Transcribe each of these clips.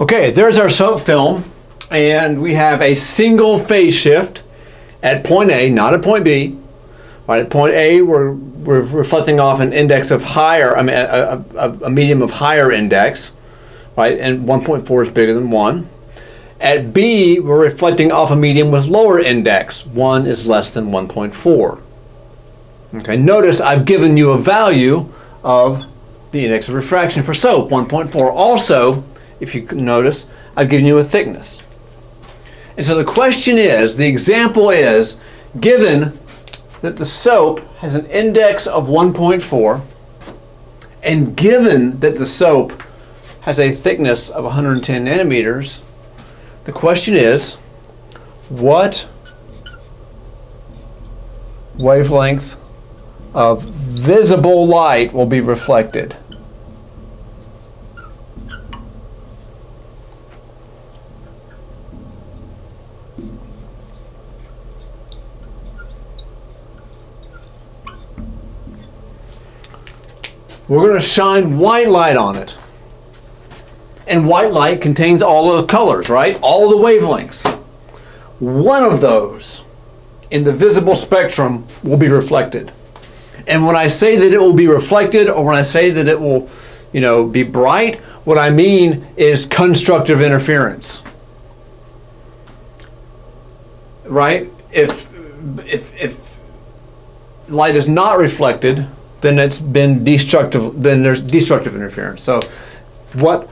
Okay, there's our soap film, and we have a single phase shift at point A, not at point B. Right, at point A, we're reflecting off an index of higher, a medium of higher index, right, and 1.4 is bigger than 1. At B, we're reflecting off a medium with lower index. 1 is less than 1.4. Okay, notice I've given you a value of the index of refraction for soap, 1.4. Also, if you notice, I've given you a thickness. And so the question is, the example is, given that the soap has an index of 1.4, and given that the soap has a thickness of 110 nanometers, the question is, what wavelength of visible light will be reflected? We're going to shine white light on it. And white light contains all of the colors, right? All the wavelengths. One of those in the visible spectrum will be reflected. And when I say that it will be reflected, or when I say that it will, be bright, what I mean is constructive interference. Right? If light is not reflected, then it's been destructive, then there's destructive interference. So what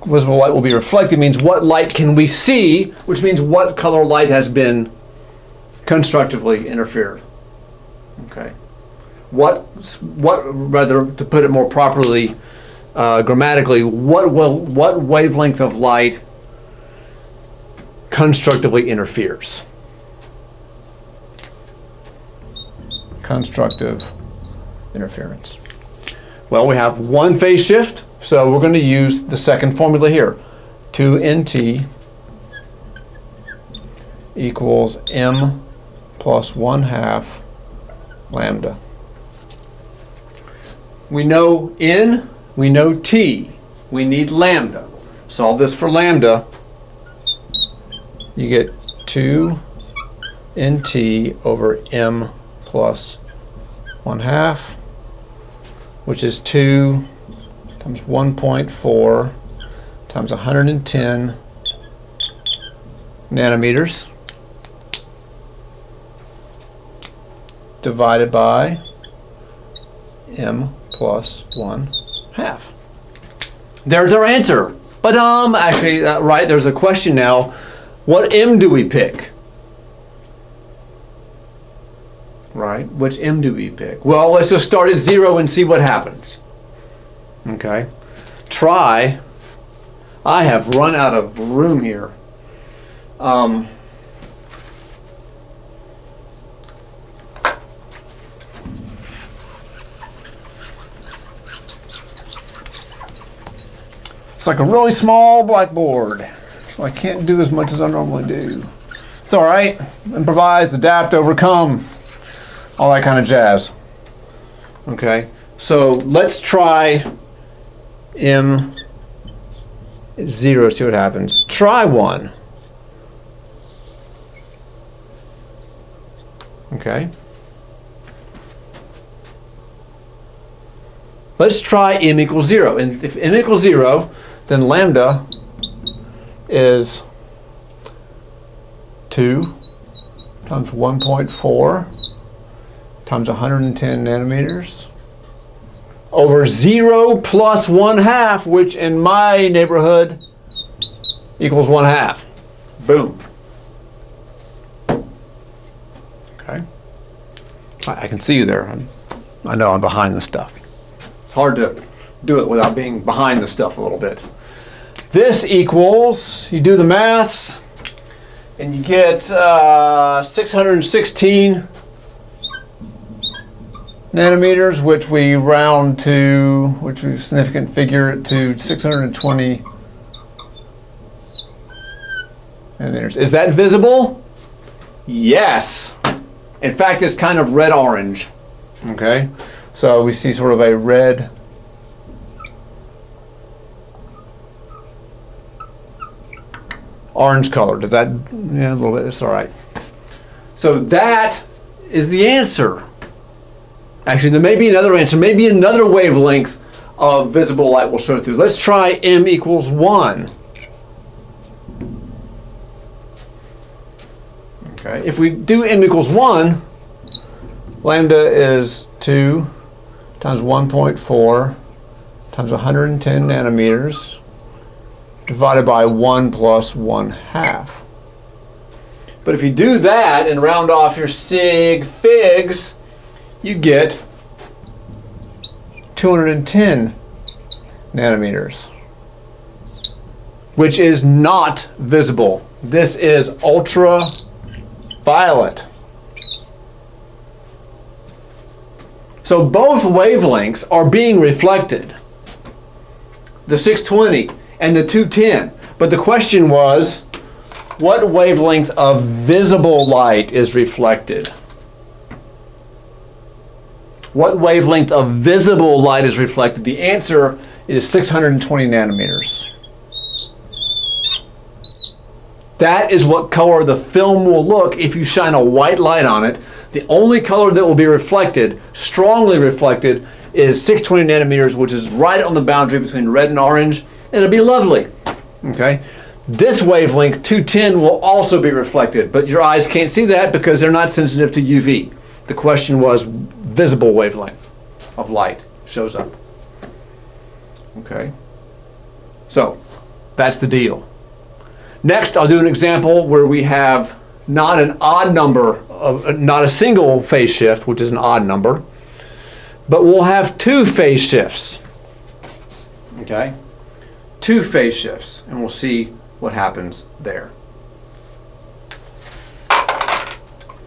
visible light will be reflected means what light can we see, which means what color light has been constructively interfered. Okay. What rather, to put it more properly grammatically, what wavelength of light constructively interferes? Constructive interference. Well, we have one phase shift, so we're going to use the second formula here. 2nt equals m plus 1/2 lambda. We know n, we know t, we need lambda. Solve this for lambda. You get 2nt over m plus 1/2, which is 2 times 1.4 times 110 nanometers divided by m plus 1/2. There's our answer. But actually, right, there's a question now. What m do we pick? Right, which m do we pick? Well, let's just start at 0 and see what happens. Okay, try. I have run out of room here. It's like a really small blackboard, so I can't do as much as I normally do. It's all right. Improvise, adapt, overcome, all that kind of jazz. Okay, so let's try m0, see what happens. Try 1. Okay. Let's try m equals 0. And if m equals 0, then lambda is 2 times 1.4 times 110 nanometers over 0 plus 1/2, which in my neighborhood equals 1/2. Boom. Okay. I can see you there. I know I'm behind the stuff. It's hard to do it without being behind the stuff a little bit. This equals, you do the maths, and you get 616 nanometers, which we round to, which we significant figure it to 620 nanometers. Is that visible? Yes. In fact, it's kind of red-orange. Okay, so we see sort of a red Orange color. Did that, yeah, a little bit, it's all right. So that is the answer. Actually, there may be another answer, maybe another wavelength of visible light will show through. Let's try m equals 1. Okay, if we do m equals 1, lambda is 2 times 1.4 times 110 nanometers divided by 1 plus 1/2. But if you do that and round off your sig figs, you get 210 nanometers, which is not visible. This is ultraviolet. So both wavelengths are being reflected, the 620 and the 210. But the question was, what wavelength of visible light is reflected? What wavelength of visible light is reflected? The answer is 620 nanometers. That is what color the film will look if you shine a white light on it. The only color that will be reflected, strongly reflected, is 620 nanometers, which is right on the boundary between red and orange, and it'll be lovely. Okay? This wavelength, 210, will also be reflected, but your eyes can't see that because they're not sensitive to UV. The question was visible wavelength of light shows up. Okay? So, that's the deal. Next, I'll do an example where we have not an odd number, not a single phase shift, which is an odd number, but we'll have 2 phase shifts. Okay? 2 phase shifts, and we'll see what happens there.